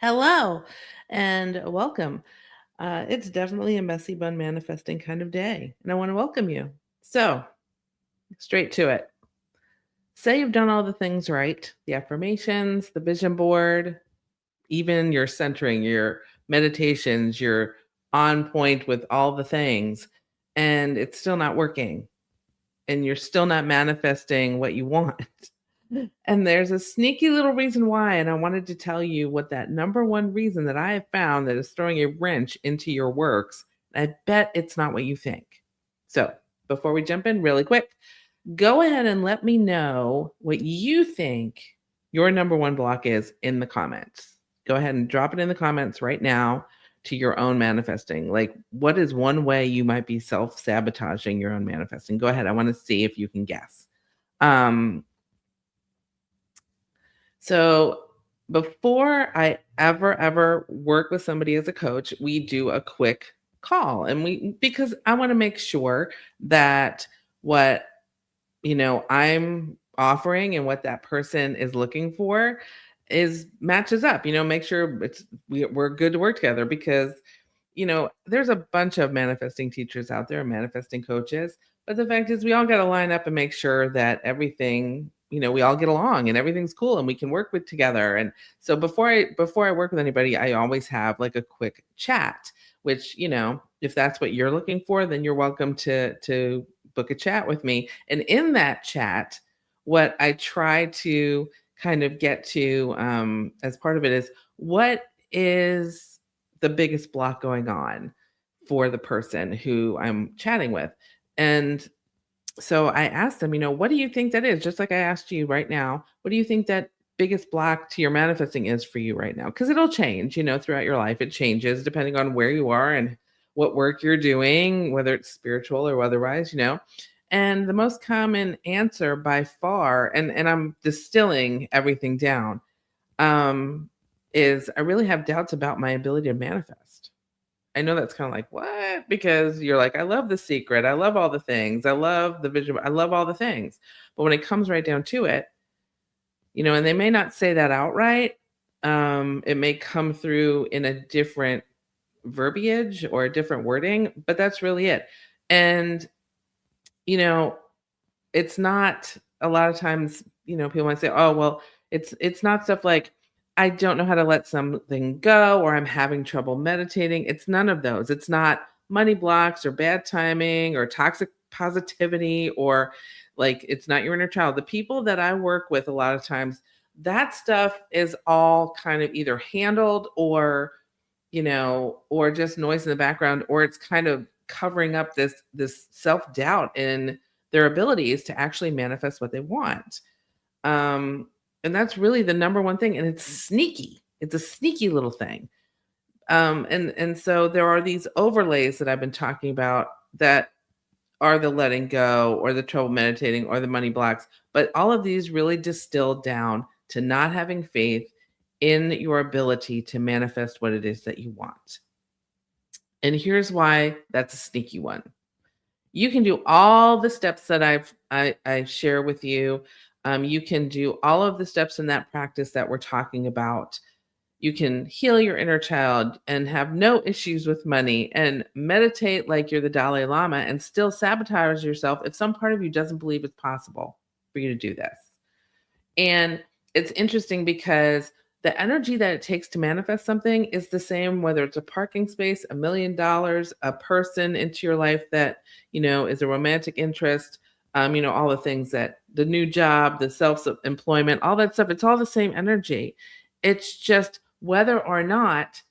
Hello and welcome. It's definitely a messy bun manifesting kind of day, and I want to welcome you. So, straight to it. Say you've done all the things right, the affirmations, the vision board, even your centering, your meditations, you're on point with all the things, and it's still not working, and you're still not manifesting what you want. And there's a sneaky little reason why, and I wanted to tell you what that number one reason that I have found that is throwing a wrench into your works. I bet it's not what you think. So, before we jump in really quick, go ahead and let me know what you think your number one block is in the comments. Go ahead and drop it in the comments right now to your own manifesting. Like, what is one way you might be self sabotaging your own manifesting? Go ahead. I want to see if you can guess. Um, So before I ever work with somebody as a coach, we do a quick call and we because I want to make sure that what I'm offering and what that person is looking for is matches up. Make sure we're good to work together because there's a bunch of manifesting teachers out there, manifesting coaches. But the fact is, we all got to line up and make sure that everything, we all get along and everything's cool and we can work with together. And so before I work with anybody, I always have like a quick chat, which, if that's what you're looking for, then you're welcome to book a chat with me. And in that chat, what I try to kind of get to as part of it is what is the biggest block going on for the person who I'm chatting with. And so I asked them, what do you think that is? Just like I asked you right now, what do you think that biggest block to your manifesting is for you right now? Because it'll change, throughout your life. It changes depending on where you are and what work you're doing, whether it's spiritual or otherwise. And the most common answer by far, and I'm distilling everything down, um, is I really have doubts about my ability to manifest. I know that's kind of like, what? Because you're like, I love the secret. I love all the things. I love the vision. I love all the things. But when it comes right down to it, and they may not say that outright, it may come through in a different verbiage or a different wording, but that's really it. And, you know, it's not a lot of times, people might say, "Oh, well, it's not stuff like I don't know how to let something go or I'm having trouble meditating." It's none of those. It's not money blocks or bad timing or toxic positivity or like it's not your inner child. The people that I work with a lot of times, that stuff is all kind of either handled or just noise in the background, or it's kind of covering up this self-doubt in their abilities to actually manifest what they want. Um, and that's really the number one thing. And it's sneaky. It's a sneaky little thing. And so there are these overlays that I've been talking about that are the letting go or the trouble meditating or the money blocks. But all of these really distill down to not having faith in your ability to manifest what it is that you want. And here's why that's a sneaky one. You can do all the steps that I share with you. You can do all of the steps in that practice that we're talking about. You can heal your inner child and have no issues with money and meditate like you're the Dalai Lama and still sabotage yourself if some part of you doesn't believe it's possible for you to do this. And it's interesting because the energy that it takes to manifest something is the same, whether it's a parking space, $1 million, a person into your life that, is a romantic interest, all the things that the new job, the self employment, all that stuff, it's all the same energy. It's just whether or not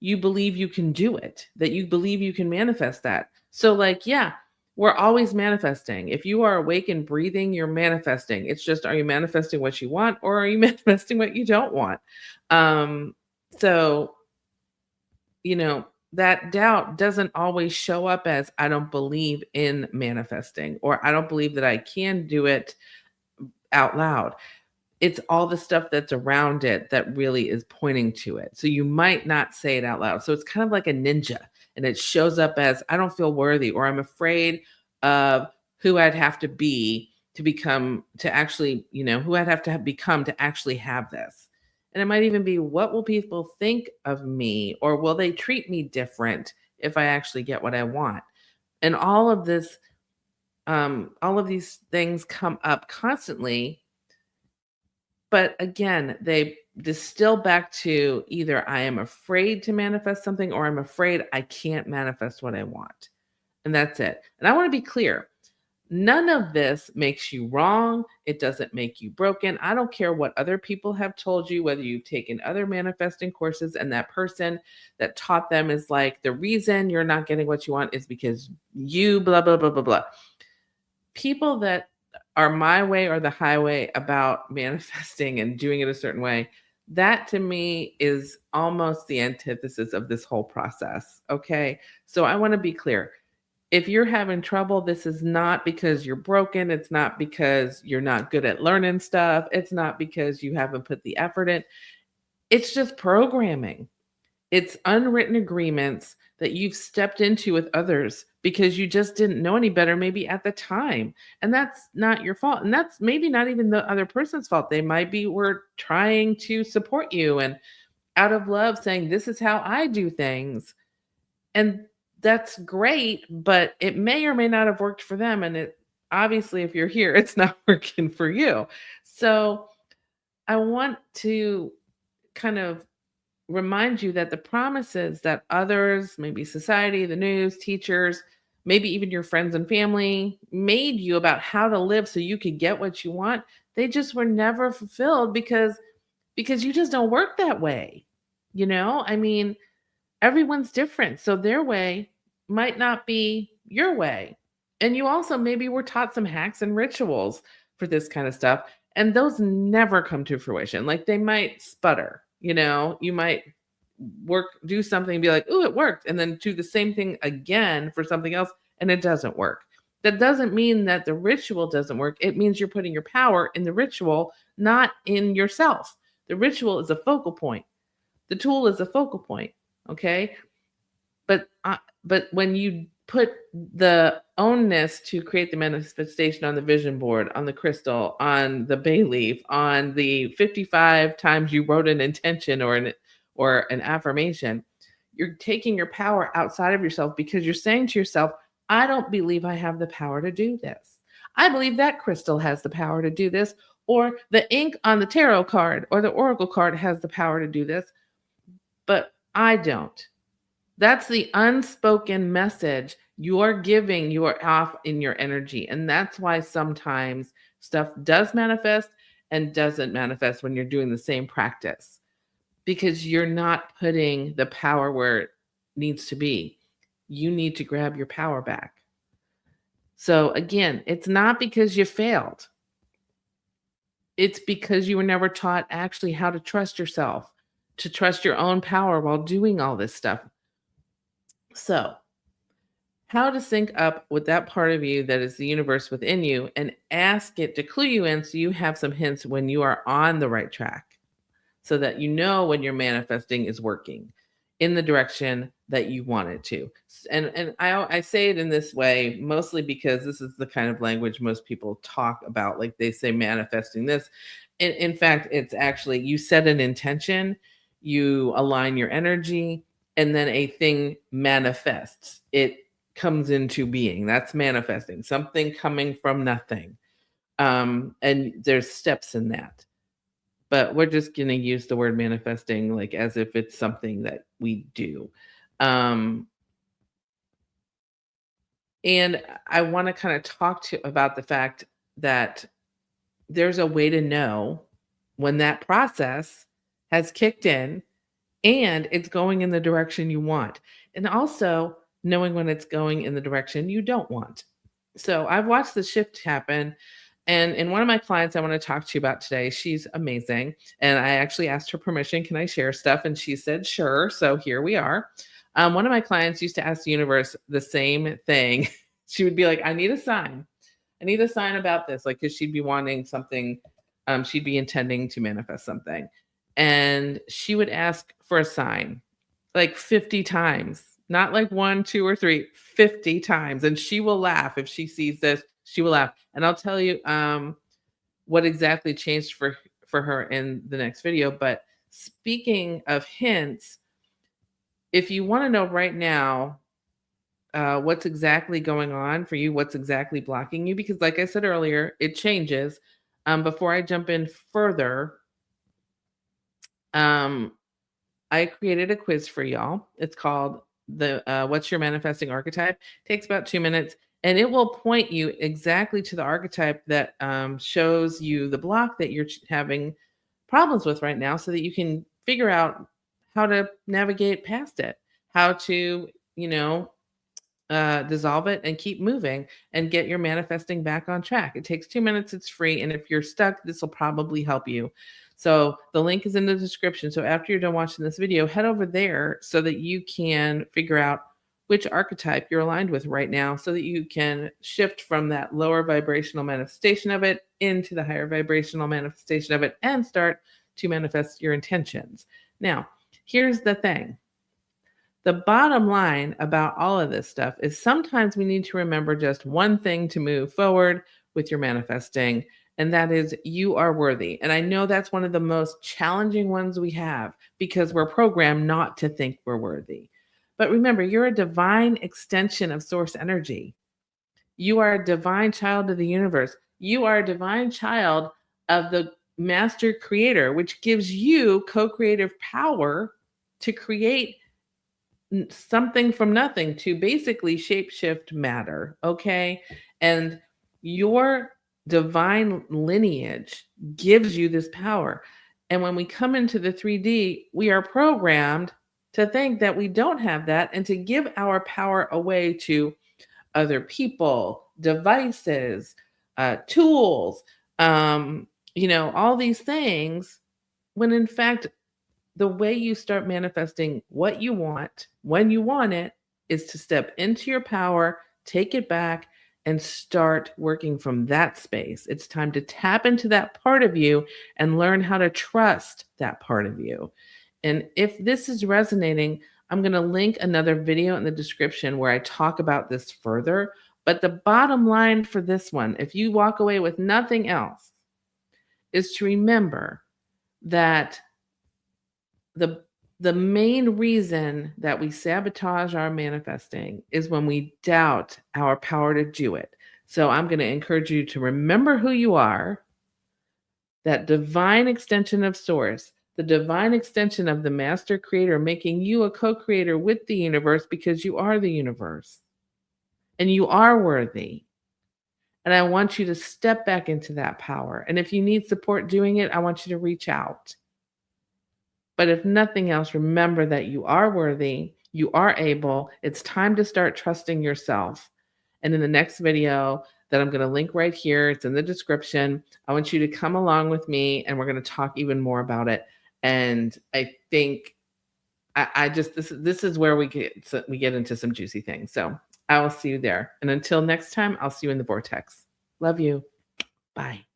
you believe you can do it, that you believe you can manifest that. So, like, yeah, we're always manifesting. If you are awake and breathing, you're manifesting. It's just, are you manifesting what you want or are you manifesting what you don't want? Um, so, that doubt doesn't always show up as I don't believe in manifesting or I don't believe that I can do it out loud. It's all the stuff that's around it that really is pointing to it. So you might not say it out loud. So it's kind of like a ninja and it shows up as I don't feel worthy or I'm afraid of who I'd have to be to become to actually, who I'd have to become to actually have this. And it might even be, what will people think of me? Or will they treat me different if I actually get what I want? And all of these things come up constantly. But again, they distill back to either I am afraid to manifest something or I'm afraid I can't manifest what I want. And that's it. And I want to be clear, none of this makes you wrong. It doesn't make you broken. I don't care what other people have told you, whether you've taken other manifesting courses and that person that taught them is like, the reason you're not getting what you want is because you blah, blah, blah, blah, blah. People that are my way or the highway about manifesting and doing it a certain way, that to me is almost the antithesis of this whole process. Okay. So I want to be clear. If you're having trouble, this is not because you're broken. It's not because you're not good at learning stuff. It's not because you haven't put the effort in. It's just programming. It's unwritten agreements that you've stepped into with others because you just didn't know any better, maybe at the time. And that's not your fault. And that's maybe not even the other person's fault. They might be were trying to support you and out of love saying, this is how I do things. And that's great, but it may or may not have worked for them. And it obviously, if you're here, it's not working for you. So I want to kind of remind you that the promises that others, maybe society, the news, teachers, maybe even your friends and family made you about how to live so you could get what you want, they just were never fulfilled because you just don't work that way. I mean, everyone's different. So their way might not be your way. And you also maybe were taught some hacks and rituals for this kind of stuff. And those never come to fruition. Like they might sputter, you might do something and be like, "Ooh, it worked." And then do the same thing again for something else and it doesn't work. That doesn't mean that the ritual doesn't work. It means you're putting your power in the ritual, not in yourself. The ritual is a focal point. The tool is a focal point. Okay. But when you put the ownness to create the manifestation on the vision board, on the crystal, on the bay leaf, on the 55 times you wrote an intention or an affirmation, you're taking your power outside of yourself because you're saying to yourself, I don't believe I have the power to do this. I believe that crystal has the power to do this, or the ink on the tarot card or the oracle card has the power to do this, but I don't. That's the unspoken message you're giving. You are off in your energy. And that's why sometimes stuff does manifest and doesn't manifest when you're doing the same practice, because you're not putting the power where it needs to be. You need to grab your power back. So again, it's not because you failed. It's because you were never taught actually how to trust yourself, to trust your own power while doing all this stuff. So, how to sync up with that part of you that is the universe within you and ask it to clue you in so you have some hints when you are on the right track, so that you know when your manifesting is working in the direction that you want it to. And I say it in this way mostly because this is the kind of language most people talk about. Like they say manifesting this. In fact, it's actually you set an intention, you align your energy, and then a thing manifests. It comes into being. That's manifesting, something coming from nothing. And there's steps in that. But we're just going to use the word manifesting like as if it's something that we do. Um, and I want to kind of talk to about the fact that there's a way to know when that process has kicked in and it's going in the direction you want. And also knowing when it's going in the direction you don't want. So I've watched the shift happen. And in one of my clients I want to talk to you about today, she's amazing. And I actually asked her permission, can I share stuff? And she said, sure. So here we are. One of my clients used to ask the universe the same thing. She would be like, I need a sign. I need a sign about this. Like, because she'd be wanting something. She'd be intending to manifest something. And she would ask for a sign like 50 times, not like 1, 2, or 3, 50 times. And she will laugh if she sees this. She will laugh. And I'll tell you what exactly changed for her in the next video. But speaking of hints, if you want to know right now what's exactly going on for you, what's exactly blocking you, because like I said earlier, it changes. Before I jump in further, um, I created a quiz for y'all. It's called the What's Your Manifesting Archetype? Takes about 2 minutes, and it will point you exactly to the archetype that shows you the block that you're having problems with right now, so that you can figure out how to navigate past it, how to, you know, dissolve it and keep moving and get your manifesting back on track. It takes 2 minutes, it's free. And if you're stuck, this will probably help you. So the link is in the description. So after you're done watching this video, head over there so that you can figure out which archetype you're aligned with right now, so that you can shift from that lower vibrational manifestation of it into the higher vibrational manifestation of it and start to manifest your intentions. Now, here's the thing. The bottom line about all of this stuff is sometimes we need to remember just one thing to move forward with your manifesting, and that is you are worthy. And I know that's one of the most challenging ones we have because we're programmed not to think we're worthy. But remember, you're a divine extension of source energy. You are a divine child of the universe. You are a divine child of the master creator, which gives you co-creative power to create something from nothing, to basically shapeshift matter. Okay. And your divine lineage gives you this power. And when we come into the 3D, we are programmed to think that we don't have that and to give our power away to other people, devices, tools, all these things, when in fact, the way you start manifesting what you want when you want it is to step into your power, take it back, and start working from that space. It's time to tap into that part of you and learn how to trust that part of you. And if this is resonating, I'm going to link another video in the description where I talk about this further. But the bottom line for this one, if you walk away with nothing else, is to remember that the main reason that we sabotage our manifesting is when we doubt our power to do it. So I'm going to encourage you to remember who you are, that divine extension of source, the divine extension of the master creator, making you a co-creator with the universe, because you are the universe and you are worthy. And I want you to step back into that power. And if you need support doing it, I want you to reach out. But if nothing else, remember that you are worthy, you are able. It's time to start trusting yourself. And in the next video that I'm going to link right here, it's in the description, I want you to come along with me and we're going to talk even more about it. And I think I just this is where we get into some juicy things. So I will see you there. And until next time, I'll see you in the vortex. Love you. Bye.